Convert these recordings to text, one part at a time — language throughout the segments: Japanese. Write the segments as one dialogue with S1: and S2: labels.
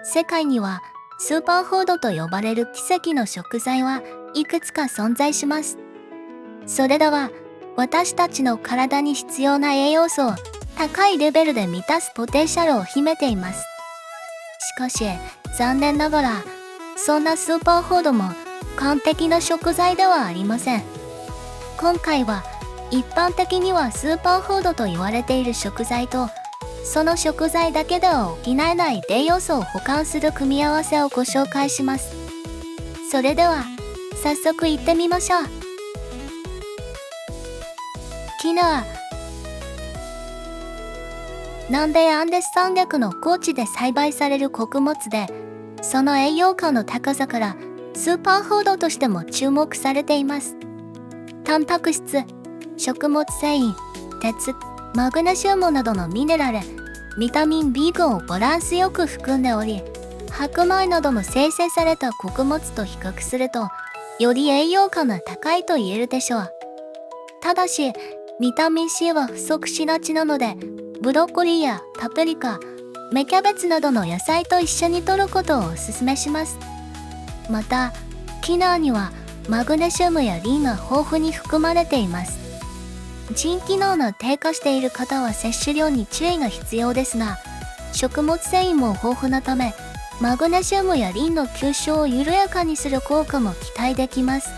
S1: 世界にはスーパーフードと呼ばれる奇跡の食材はいくつか存在します。それらは私たちの体に必要な栄養素を高いレベルで満たすポテンシャルを秘めています。しかし残念ながらそんなスーパーフードも完璧な食材ではありません。今回は一般的にはスーパーフードと言われている食材とその食材だけでは補えない栄養素を補完する組み合わせをご紹介します。それでは早速いってみましょう。キヌア。南米アンデス山脈の高地で栽培される穀物で、その栄養価の高さからスーパーフードとしても注目されています。タンパク質、食物繊維、鉄、マグネシウムなどのミネラル、ビタミン B 群をバランスよく含んでおり、白米などの精製された穀物と比較すると、より栄養価が高いと言えるでしょう。ただし、ビタミン C は不足しがちなので、ブロッコリーやパプリカ、芽キャベツなどの野菜と一緒に摂ることをお勧めします。また、キヌアにはマグネシウムやリンが豊富に含まれています。腎機能の低下している方は摂取量に注意が必要ですが、食物繊維も豊富なため、マグネシウムやリンの吸収を緩やかにする効果も期待できます。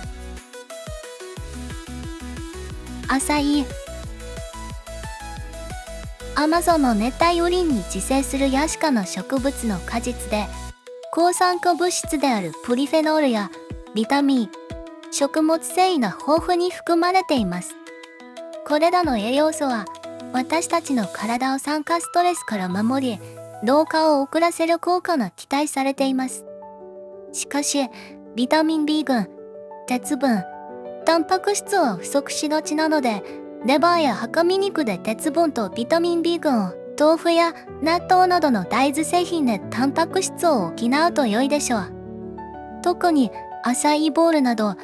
S1: アサイ。アマゾンの熱帯雨林に自生するヤシ科の植物の果実で、抗酸化物質であるポリフェノールやビタミン、食物繊維が豊富に含まれています。これらの栄養素は私たちの体を酸化ストレスから守り、老化を遅らせる効果が期待されています。しかし、ビタミン B 群、鉄分、タンパク質は不足しがちなので、レバーや赤身肉で鉄分とビタミン B 群を、豆腐や納豆などの大豆製品でタンパク質を補うと良いでしょう。特にアサイーボールなど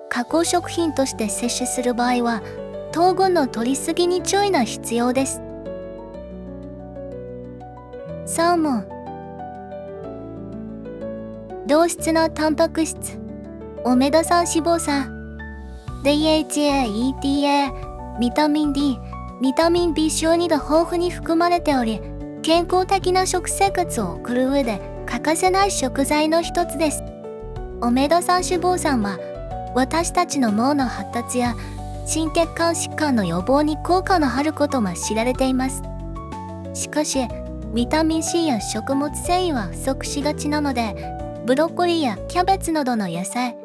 S1: 加工食品として摂取する場合は、糖分の摂りすぎに注意が必要です。サーモン。良質なタンパク質、オメガ3脂肪酸、DHA、EPA、ビタミン D、ビタミン B12 が豊富に含まれており、健康的な食生活を送る上で欠かせない食材の一つです。オメガ3脂肪酸は私たちの脳の発達や心血管疾患の予防に効果のあることが知られています。しかし、ビタミン C や食物繊維は不足しがちなので、ブロッコリーやキャベツなどの野菜、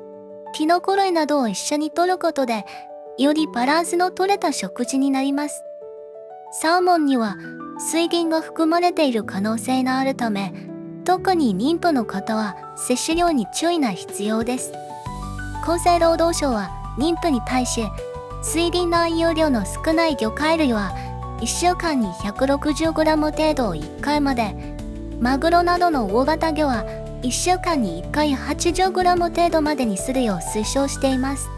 S1: キノコ類などを一緒に摂ることで、よりバランスの取れた食事になります。サーモンには水銀が含まれている可能性があるため、特に妊婦の方は摂取量に注意が必要です。厚生労働省は妊婦に対し、水銀の含有量の少ない魚介類は1週間に 160g 程度を1回まで、マグロなどの大型魚は1週間に1回 80g 程度までにするよう推奨しています。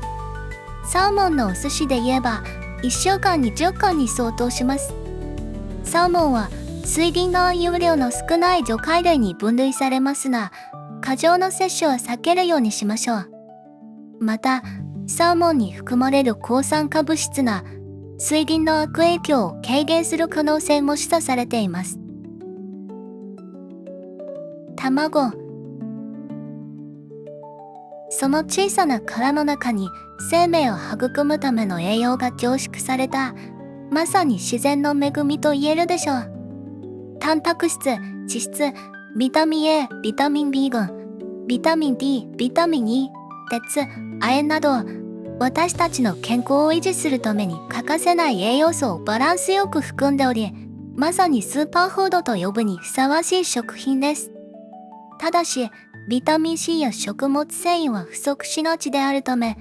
S1: サーモンのお寿司で言えば1週間に10貫に相当します。サーモンは水銀の含有量の少ない魚介類に分類されますが、過剰な摂取は避けるようにしましょう。また、サーモンに含まれる抗酸化物質が水銀の悪影響を軽減する可能性も示唆されています。卵。その小さな殻の中に生命を育むための栄養が凝縮された、まさに自然の恵みと言えるでしょう。タンパク質、脂質、ビタミン A、ビタミン B 群、ビタミン D、ビタミン E、鉄、亜鉛など、私たちの健康を維持するために欠かせない栄養素をバランスよく含んでおり、まさにスーパーフードと呼ぶにふさわしい食品です。ただし、ビタミン C や食物繊維は不足しがちであるため、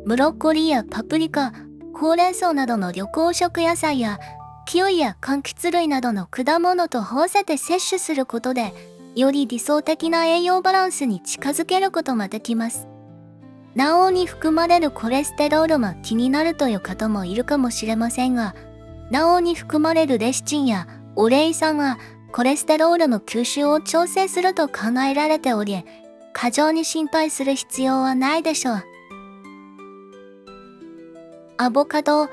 S1: ブロッコリーやパプリカ、ほうれん草などの緑黄色野菜やキウイや柑橘類などの果物と合わせて摂取することで、より理想的な栄養バランスに近づけることができます。卵黄に含まれるコレステロールが気になるという方もいるかもしれませんが、卵黄に含まれるレシチンやオレイ酸がコレステロールの吸収を調整すると考えられており、過剰に心配する必要はないでしょう。アボカド、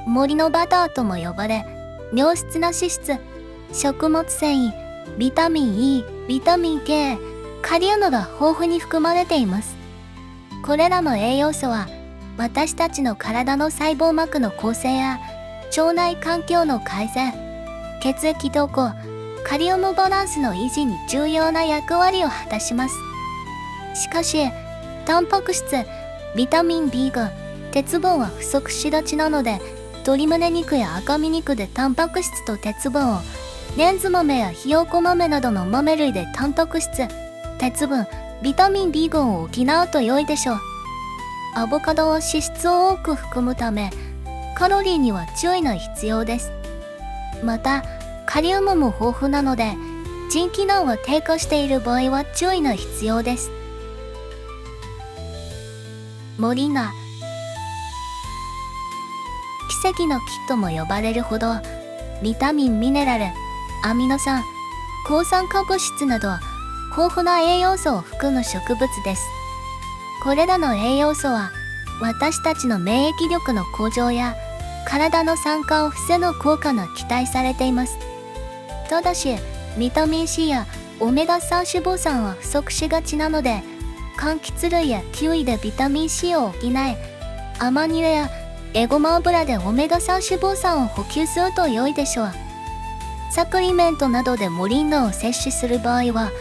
S1: 森のバターとも呼ばれ、良質な脂質、食物繊維、ビタミン E、ビタミン K、カリウムが豊富に含まれています。これらの栄養素は、私たちの体の細胞膜の構成や腸内環境の改善、血液動向、カリウムバランスの維持に重要な役割を果たします。しかし、タンパク質、ビタミン B 群、鉄分は不足しがちなので、鶏胸肉や赤身肉でタンパク質と鉄分を、レンズ豆やひよこ豆などの豆類でタンパク質、鉄分、ビタミン B 群を補うと良いでしょう。アボカドは脂質を多く含むため、カロリーには注意が必要です。また、カリウムも豊富なので、腎機能が低下している場合は注意が必要です。モリンガ、奇跡の木とも呼ばれるほど、ビタミン、ミネラル、アミノ酸、抗酸化物質など豊富な栄養素を含む植物です。これらの栄養素は私たちの免疫力の向上や体の酸化を防ぐ効果が期待されています。ただし、ビタミン C やオメガ3脂肪酸は不足しがちなので、柑橘類やキウイでビタミン C を補い、アマニ油やエゴマ油でオメガ3脂肪酸を補給すると良いでしょう。サプリメントなどでモリンガを摂取する場合は、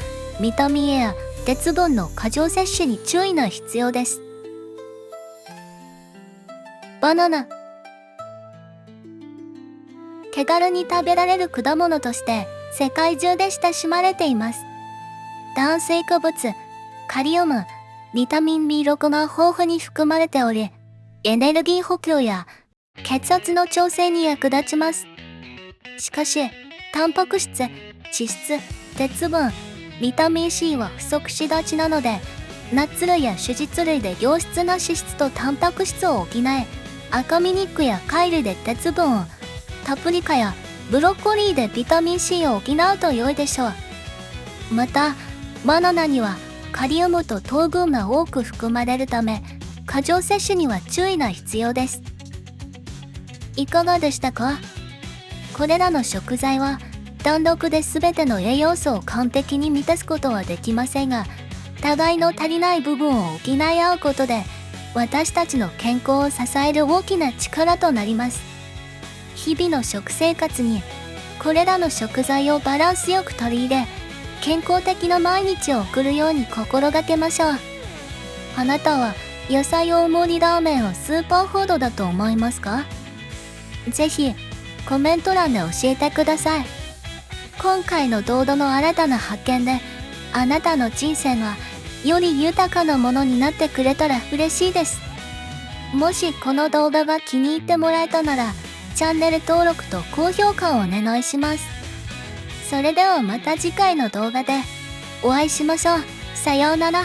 S1: ビタミン A や鉄分の過剰摂取に注意が必要です。バナナ。手軽に食べられる果物として世界中で親しまれています。炭水化物、カリウム、ビタミン B6 が豊富に含まれており、エネルギー補給や血圧の調整に役立ちます。しかし、タンパク質、脂質、鉄分、ビタミン C は不足しがちなので、ナッツ類や種実類で良質な脂質とタンパク質を補い、赤身肉や貝類で鉄分を、パプリカやブロッコリーでビタミン C を補うと良いでしょう。また、バナナにはカリウムと糖分が多く含まれるため、過剰摂取には注意が必要です。いかがでしたか？これらの食材は単独で全ての栄養素を完璧に満たすことはできませんが、互いの足りない部分を補い合うことで、私たちの健康を支える大きな力となります。日々の食生活にこれらの食材をバランスよく取り入れ、健康的な毎日を送るように心がけましょう。あなたは野菜大盛りラーメンをスーパーフードだと思いますか？ぜひコメント欄で教えてください。今回の動画の新たな発見で、あなたの人生がより豊かなものになってくれたら嬉しいです。もしこの動画が気に入ってもらえたなら、チャンネル登録と高評価をお願いします。それではまた次回の動画でお会いしましょう。さようなら。